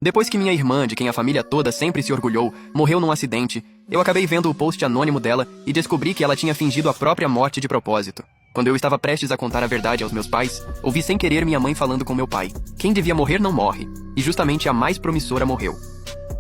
Depois que minha irmã, de quem a família toda sempre se orgulhou, morreu num acidente, eu acabei vendo o post anônimo dela e descobri que ela tinha fingido a própria morte de propósito. Quando eu estava prestes a contar a verdade aos meus pais, ouvi sem querer minha mãe falando com meu pai. Quem devia morrer não morre. E justamente a mais promissora morreu.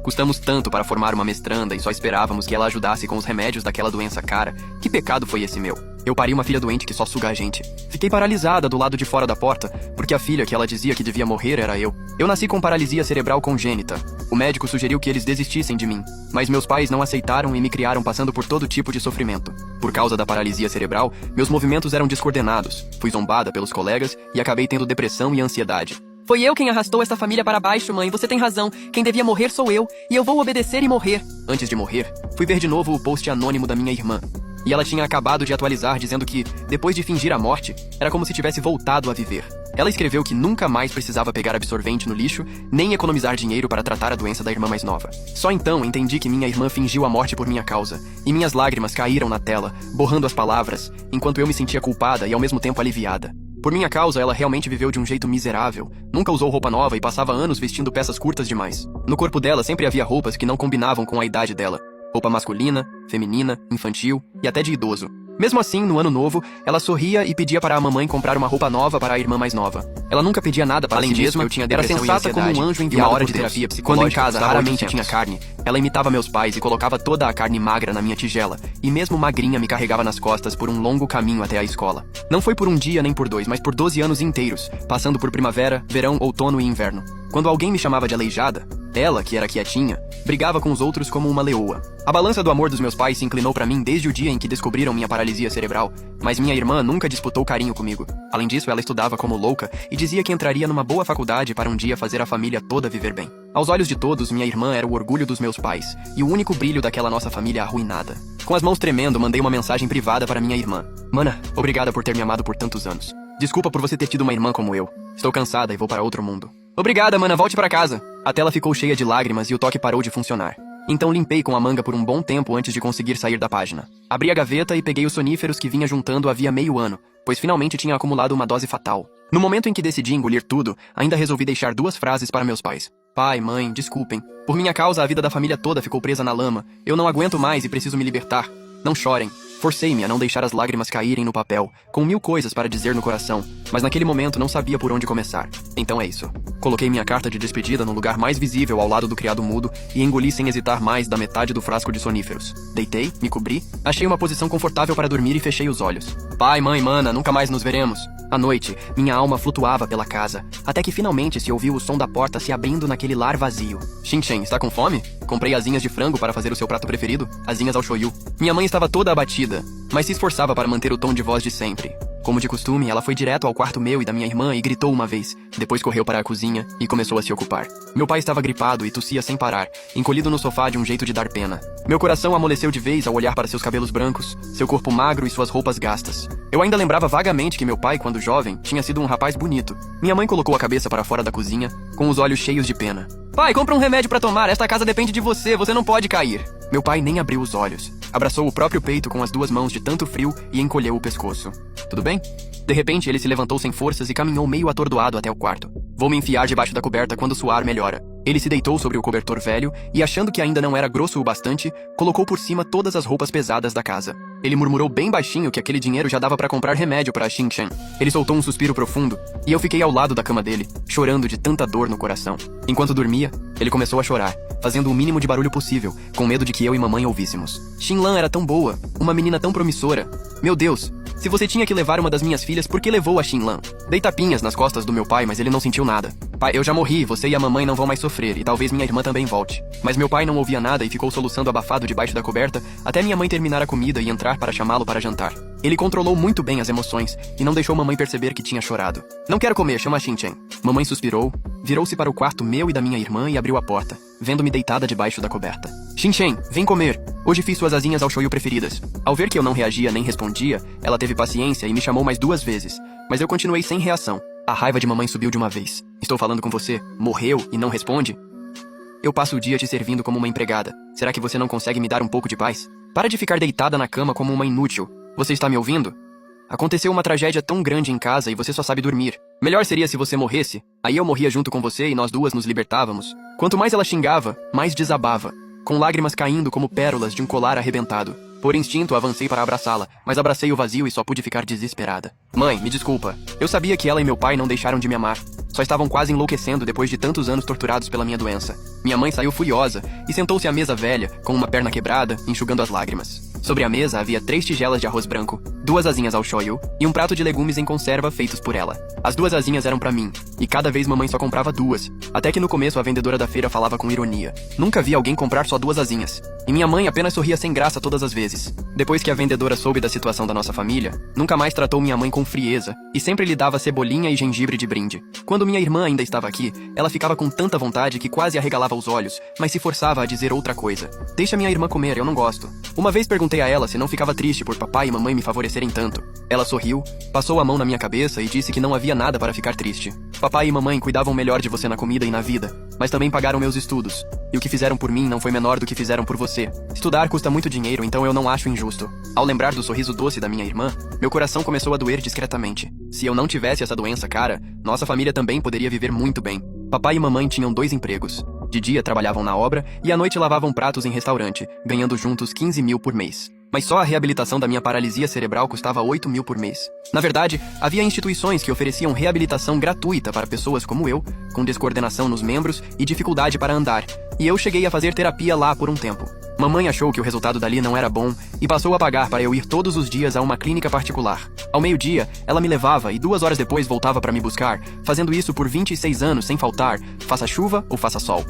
Custamos tanto para formar uma mestranda e só esperávamos que ela ajudasse com os remédios daquela doença cara. Que pecado foi esse meu? Eu pari uma filha doente que só suga a gente. Fiquei paralisada do lado de fora da porta, porque a filha que ela dizia que devia morrer era eu. Eu nasci com paralisia cerebral congênita. O médico sugeriu que eles desistissem de mim, mas meus pais não aceitaram e me criaram passando por todo tipo de sofrimento. Por causa da paralisia cerebral, meus movimentos eram descoordenados. Fui zombada pelos colegas e acabei tendo depressão e ansiedade. Foi eu quem arrastou esta família para baixo, mãe. Você tem razão. Quem devia morrer sou eu, e eu vou obedecer e morrer. Antes de morrer, fui ver de novo o post anônimo da minha irmã. E ela tinha acabado de atualizar dizendo que, depois de fingir a morte, era como se tivesse voltado a viver. Ela escreveu que nunca mais precisava pegar absorvente no lixo, nem economizar dinheiro para tratar a doença da irmã mais nova. Só então entendi que minha irmã fingiu a morte por minha causa, e minhas lágrimas caíram na tela, borrando as palavras, enquanto eu me sentia culpada e ao mesmo tempo aliviada. Por minha causa, ela realmente viveu de um jeito miserável. Nunca usou roupa nova e passava anos vestindo peças curtas demais. No corpo dela sempre havia roupas que não combinavam com a idade dela. Roupa masculina, feminina, infantil e até de idoso. Mesmo assim, no ano novo, ela sorria e pedia para a mamãe comprar uma roupa nova para a irmã mais nova. Ela nunca pedia nada para si mesma, era sensata como um anjo enviado por Deus. Terapia psicológica. Quando em casa raramente tinha carne, ela imitava meus pais e colocava toda a carne magra na minha tigela, e mesmo magrinha me carregava nas costas por um longo caminho até a escola. Não foi por um dia nem por 2, mas por 12 anos inteiros, passando por primavera, verão, outono e inverno. Quando alguém me chamava de aleijada, ela, que era quietinha, brigava com os outros como uma leoa. A balança do amor dos meus pais se inclinou para mim desde o dia em que descobriram minha paralisia cerebral, mas minha irmã nunca disputou carinho comigo. Além disso, ela estudava como louca e dizia que entraria numa boa faculdade para um dia fazer a família toda viver bem. Aos olhos de todos, minha irmã era o orgulho dos meus pais e o único brilho daquela nossa família arruinada. Com as mãos tremendo, mandei uma mensagem privada para minha irmã. Mana, obrigada por ter me amado por tantos anos. Desculpa por você ter tido uma irmã como eu. Estou cansada e vou para outro mundo. Obrigada, mana, volte para casa. A tela ficou cheia de lágrimas e o toque parou de funcionar. Então limpei com a manga por um bom tempo antes de conseguir sair da página. Abri a gaveta e peguei os soníferos que vinha juntando havia meio ano, pois finalmente tinha acumulado uma dose fatal. No momento em que decidi engolir tudo, ainda resolvi deixar 2 frases para meus pais. Pai, mãe, desculpem. Por minha causa, a vida da família toda ficou presa na lama. Eu não aguento mais e preciso me libertar. Não chorem. Forcei-me a não deixar as lágrimas caírem no papel, com 1000 coisas para dizer no coração, mas naquele momento não sabia por onde começar. Então é isso. Coloquei minha carta de despedida no lugar mais visível ao lado do criado mudo e engoli sem hesitar mais da metade do frasco de soníferos. Deitei, me cobri, achei uma posição confortável para dormir e fechei os olhos. Pai, mãe, mana, nunca mais nos veremos. À noite, minha alma flutuava pela casa, até que finalmente se ouviu o som da porta se abrindo naquele lar vazio. Shin-Chen, está com fome? Comprei asinhas de frango para fazer o seu prato preferido, asinhas ao shoyu. Minha mãe estava toda abatida, mas se esforçava para manter o tom de voz de sempre. Como de costume, ela foi direto ao quarto meu e da minha irmã e gritou uma vez. Depois correu para a cozinha e começou a se ocupar. Meu pai estava gripado e tossia sem parar, encolhido no sofá de um jeito de dar pena. Meu coração amoleceu de vez ao olhar para seus cabelos brancos, seu corpo magro e suas roupas gastas. Eu ainda lembrava vagamente que meu pai, quando jovem, tinha sido um rapaz bonito. Minha mãe colocou a cabeça para fora da cozinha, com os olhos cheios de pena. Pai, compra um remédio para tomar, esta casa depende de você, você não pode cair. Meu pai nem abriu os olhos. Abraçou o próprio peito com as 2 mãos de tanto frio e encolheu o pescoço. Tudo bem? De repente, ele se levantou sem forças e caminhou meio atordoado até o quarto. Vou me enfiar debaixo da coberta quando suar melhora. Ele se deitou sobre o cobertor velho e, achando que ainda não era grosso o bastante, colocou por cima todas as roupas pesadas da casa. Ele murmurou bem baixinho que aquele dinheiro já dava para comprar remédio para Shin-Chen. Ele soltou um suspiro profundo e eu fiquei ao lado da cama dele, chorando de tanta dor no coração. Enquanto dormia, ele começou a chorar, fazendo o mínimo de barulho possível, com medo de que eu e mamãe ouvíssemos. Shin-Lan era tão boa, uma menina tão promissora. Meu Deus! Se você tinha que levar uma das minhas filhas, por que levou a Shin-Lan? Dei tapinhas nas costas do meu pai, mas ele não sentiu nada. Pai, eu já morri, você e a mamãe não vão mais sofrer, e talvez minha irmã também volte. Mas meu pai não ouvia nada e ficou soluçando abafado debaixo da coberta, até minha mãe terminar a comida e entrar para chamá-lo para jantar. Ele controlou muito bem as emoções, e não deixou mamãe perceber que tinha chorado. Não quero comer, chama a Shin-Chen. Mamãe suspirou, virou-se para o quarto meu e da minha irmã e abriu a porta, vendo-me deitada debaixo da coberta. Shin-Chen, vem comer. Hoje fiz suas asinhas ao shoyu preferidas. Ao ver que eu não reagia nem respondia, ela teve paciência e me chamou mais 2 vezes. Mas eu continuei sem reação. A raiva de mamãe subiu de uma vez. Estou falando com você. Morreu e não responde? Eu passo o dia te servindo como uma empregada. Será que você não consegue me dar um pouco de paz? Para de ficar deitada na cama como uma inútil. Você está me ouvindo? Aconteceu uma tragédia tão grande em casa e você só sabe dormir. Melhor seria se você morresse. Aí eu morria junto com você e nós duas nos libertávamos. Quanto mais ela xingava, mais desabava, com lágrimas caindo como pérolas de um colar arrebentado. Por instinto, avancei para abraçá-la, mas abracei o vazio e só pude ficar desesperada. Mãe, me desculpa. Eu sabia que ela e meu pai não deixaram de me amar. Só estavam quase enlouquecendo depois de tantos anos torturados pela minha doença. Minha mãe saiu furiosa e sentou-se à mesa velha, com uma perna quebrada, enxugando as lágrimas. Sobre a mesa havia 3 tigelas de arroz branco, 2 asinhas ao shoyu e um prato de legumes em conserva feitos por ela. As 2 asinhas eram pra mim, e cada vez mamãe só comprava 2, até que no começo a vendedora da feira falava com ironia. Nunca vi alguém comprar só 2 asinhas. E minha mãe apenas sorria sem graça todas as vezes. Depois que a vendedora soube da situação da nossa família, nunca mais tratou minha mãe com frieza, e sempre lhe dava cebolinha e gengibre de brinde. Quando minha irmã ainda estava aqui, ela ficava com tanta vontade que quase arregalava os olhos, mas se forçava a dizer outra coisa. Deixa minha irmã comer, eu não gosto. Uma vez perguntei a ela se não ficava triste por papai e mamãe me favorecerem tanto. Ela sorriu, passou a mão na minha cabeça e disse que não havia nada para ficar triste. Papai e mamãe cuidavam melhor de você na comida e na vida, mas também pagaram meus estudos. E o que fizeram por mim não foi menor do que fizeram por você. Estudar custa muito dinheiro, então eu não acho injusto. Ao lembrar do sorriso doce da minha irmã, meu coração começou a doer discretamente. Se eu não tivesse essa doença cara, nossa família também poderia viver muito bem. Papai e mamãe tinham 2 empregos. De dia trabalhavam na obra e à noite lavavam pratos em restaurante, ganhando juntos 15 mil por mês. Mas só a reabilitação da minha paralisia cerebral custava 8 mil por mês. Na verdade, havia instituições que ofereciam reabilitação gratuita para pessoas como eu, com descoordenação nos membros e dificuldade para andar, e eu cheguei a fazer terapia lá por um tempo. Mamãe achou que o resultado dali não era bom e passou a pagar para eu ir todos os dias a uma clínica particular. Ao meio-dia, ela me levava e 2 horas depois voltava para me buscar, fazendo isso por 26 anos sem faltar, faça chuva ou faça sol.